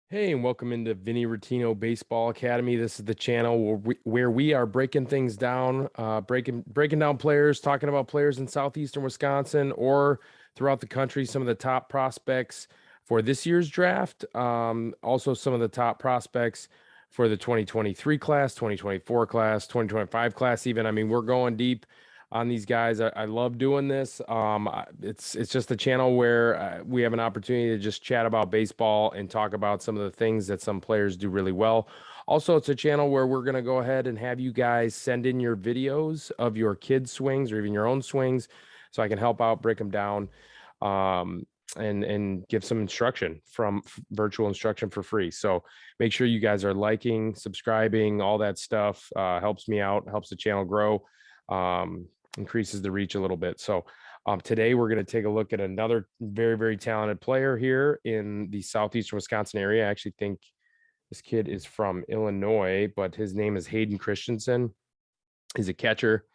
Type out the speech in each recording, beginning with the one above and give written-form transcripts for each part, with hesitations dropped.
Hey, and welcome into Vinny Rottino Baseball Academy. This is the channel where we are breaking things down, breaking down players, talking about players in southeastern Wisconsin or throughout the country. Some of the top prospects for this year's draft, also some of the top prospects for the 2023 class, 2024 class, 2025 class. Even, I mean, we're going deep on these guys. I love doing this. It's just a channel where we have an opportunity to just chat about baseball and talk about some of the things that some players do really well. Also, it's a channel where we're going to go ahead and have you guys send in your videos of your kids' swings or even your own swings, so I can help out, break them down, and give some instruction from virtual instruction for free. So make sure you guys are liking, subscribing, all that stuff. Helps me out, helps the channel grow. Increases the reach a little bit. So today we're going to take a look at another very, very talented player here in the southeastern Wisconsin area. I actually think this kid is from Illinois, but his name is Hayden Christiansen. He's a catcher,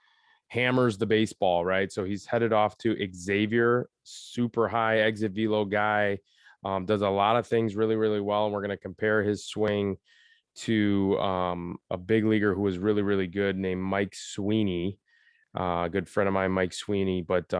hammers the baseball, right? So he's headed off to Xavier, super high exit velo guy, does a lot of things really, really well. And we're going to compare his swing to a big leaguer who was really, really good named Mike Sweeney. A good friend of mine, Mike Sweeney. But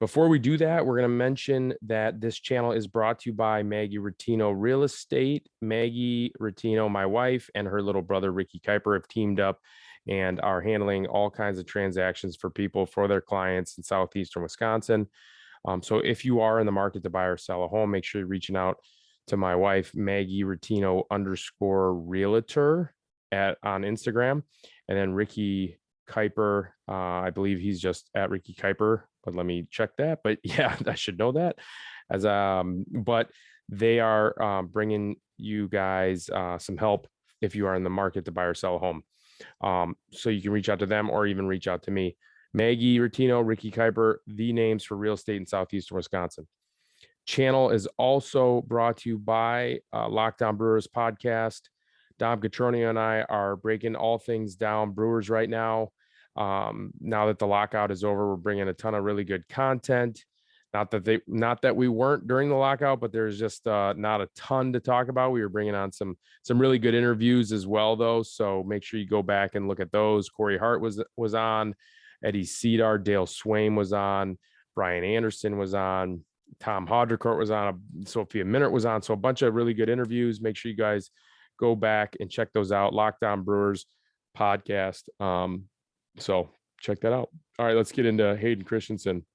before we do that, we're going to mention that this channel is brought to you by Maggie Rottino Real Estate. Maggie Rottino, my wife, and her little brother, Ricky Kuiper, have teamed up and are handling all kinds of transactions for people, for their clients in southeastern Wisconsin. So if you are in the market to buy or sell a home, make sure you're reaching out to my wife, Maggie Rottino _ Realtor on Instagram, and then Ricky Kuiper. I believe he's just at Ricky Kuiper, but let me check that. But yeah, I should know that. But they are bringing you guys some help if you are in the market to buy or sell a home. So you can reach out to them or even reach out to me. Maggie Rottino, Ricky Kuiper, the names for real estate in southeastern Wisconsin. Channel is also brought to you by Locked On Brewers Podcast. Dom Catronio and I are breaking all things down Brewers right now. Now that the lockout is over, we're bringing a ton of really good content. Not that we weren't during the lockout, but there's just not a ton to talk about. We were bringing on some really good interviews as well, though. So make sure you go back and look at those. Corey Hart was on, Eddie Cedar, Dale Swain was on, Brian Anderson was on, Tom Hodricourt was on, Sophia Minert was on. So a bunch of really good interviews. Make sure you guys go back and check those out. Locked On Brewers Podcast. So check that out. All right, let's get into Hayden Christiansen.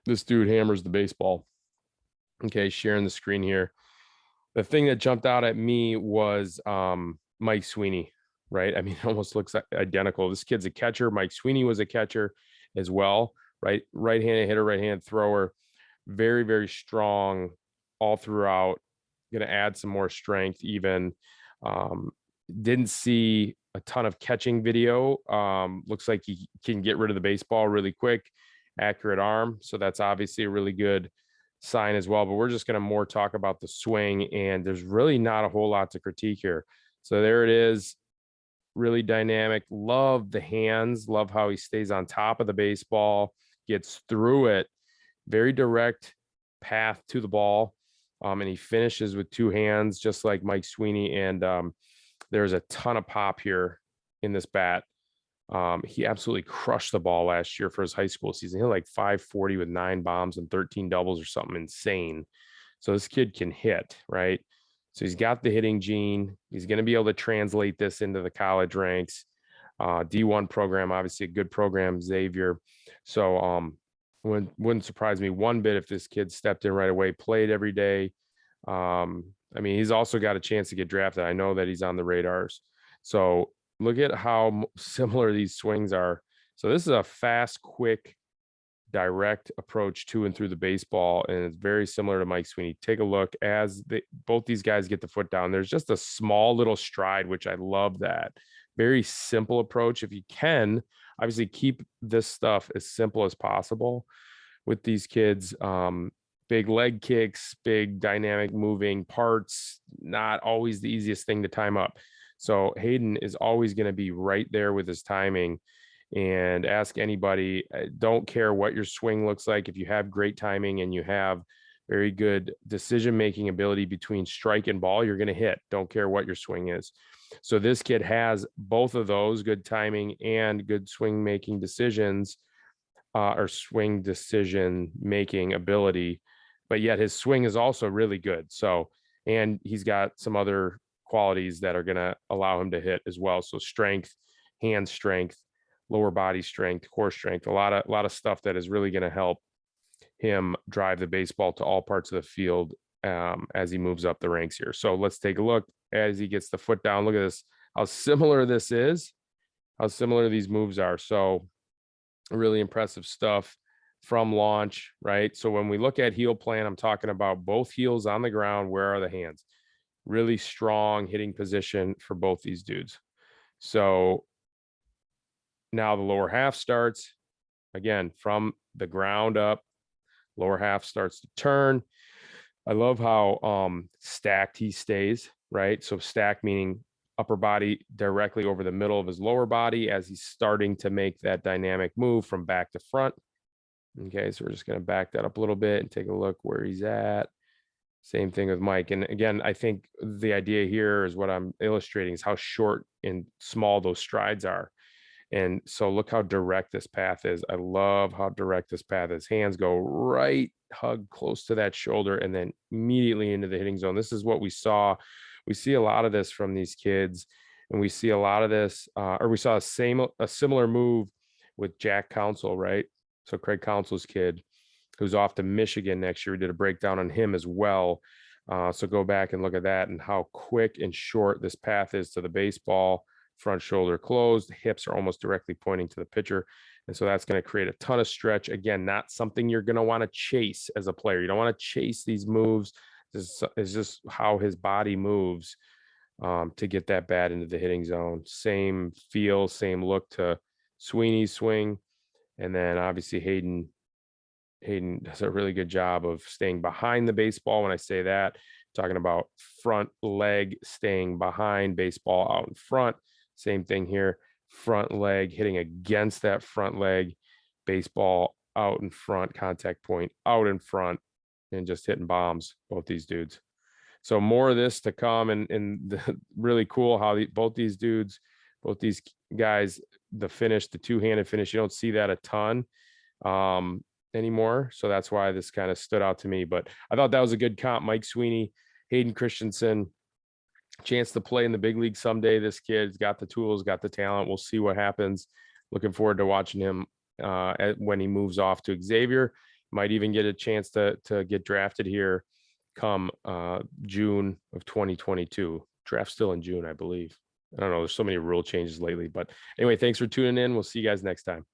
This dude hammers the baseball. Okay, sharing the screen here. The thing that jumped out at me was Mike Sweeney, right? I mean, it almost looks identical. This kid's a catcher. Mike Sweeney was a catcher as well, right? Right-handed hitter, right-handed thrower. Very, very strong all throughout. Going to add some more strength even. Didn't see a ton of catching video. Looks like he can get rid of the baseball really quick. Accurate arm. So that's obviously a really good sign as well. But we're just going to more talk about the swing, and there's really not a whole lot to critique here. So there it is. Really dynamic. Love the hands. Love how he stays on top of the baseball, gets through it. Very direct path to the ball. And he finishes with two hands, just like Mike Sweeney. And there's a ton of pop here in this bat. He absolutely crushed the ball last year for his high school season. He had like 540 with 9 bombs and 13 doubles or something insane. So this kid can hit, right? So he's got the hitting gene. He's going to be able to translate this into the college ranks. D1 program, obviously a good program, Xavier. So wouldn't surprise me one bit if this kid stepped in right away, played every day. I mean, he's also got a chance to get drafted. I know that he's on the radars. So look at how similar these swings are. So this is a fast, quick, direct approach to and through the baseball, and it's very similar to Mike Sweeney. Take a look as both these guys get the foot down. There's just a small little stride, which I love that. Very simple approach. If you can, obviously keep this stuff as simple as possible with these kids. Big leg kicks, big dynamic moving parts, not always the easiest thing to time up. So Hayden is always going to be right there with his timing. And ask anybody, don't care what your swing looks like. If you have great timing and you have very good decision-making ability between strike and ball. You're going to hit, don't care what your swing is. So this kid has both of those, good timing and good swing making decisions, or swing decision making ability, but yet his swing is also really good. So, and he's got some other qualities that are going to allow him to hit as well. So strength, hand strength, lower body strength, core strength, a lot of stuff that is really going to help him drive the baseball to all parts of the field as he moves up the ranks here. So let's take a look as he gets the foot down. Look at this, how similar this is, how similar these moves are. So really impressive stuff from launch, right? So when we look at heel plan, I'm talking about both heels on the ground. Where are the hands? Really strong hitting position for both these dudes. So now the lower half starts again from the ground up. Lower half starts to turn. I love how stacked he stays, right? So stacked meaning upper body directly over the middle of his lower body as he's starting to make that dynamic move from back to front. Okay, so we're just going to back that up a little bit and take a look where he's at. Same thing with Mike. And again, I think the idea here is what I'm illustrating is how short and small those strides are. And so look how direct this path is. I love how direct this path is. Hands go right, hug close to that shoulder, and then immediately into the hitting zone. This is what we saw. We see a lot of this from these kids, and we see a lot of this, or we saw a similar move with Jack Council, right? So Craig Council's kid, who's off to Michigan next year. We did a breakdown on him as well. So go back and look at that and how quick and short this path is to the baseball. Front shoulder closed, hips are almost directly pointing to the pitcher. And so that's going to create a ton of stretch. Again, not something you're going to want to chase as a player. You don't want to chase these moves. This is just how his body moves to get that bat into the hitting zone. Same feel, same look to Sweeney's swing. And then obviously Hayden does a really good job of staying behind the baseball. When I say that, I'm talking about front leg staying behind, baseball out in front. Same thing here, front leg hitting against that front leg, baseball out in front, contact point out in front, and just hitting bombs, both these dudes. So more of this to come, and really cool how both these guys, the finish, the two-handed finish, you don't see that a ton anymore. So that's why this kind of stood out to me. But I thought that was a good comp. Mike Sweeney, Hayden Christiansen, chance to play in the big league someday. This kid's got the tools, got the talent. We'll see what happens. Looking forward to watching him when he moves off to Xavier. Might even get a chance to get drafted here come June of 2022. Draft still in June, I believe. I don't know. There's so many rule changes lately. But anyway, thanks for tuning in. We'll see you guys next time.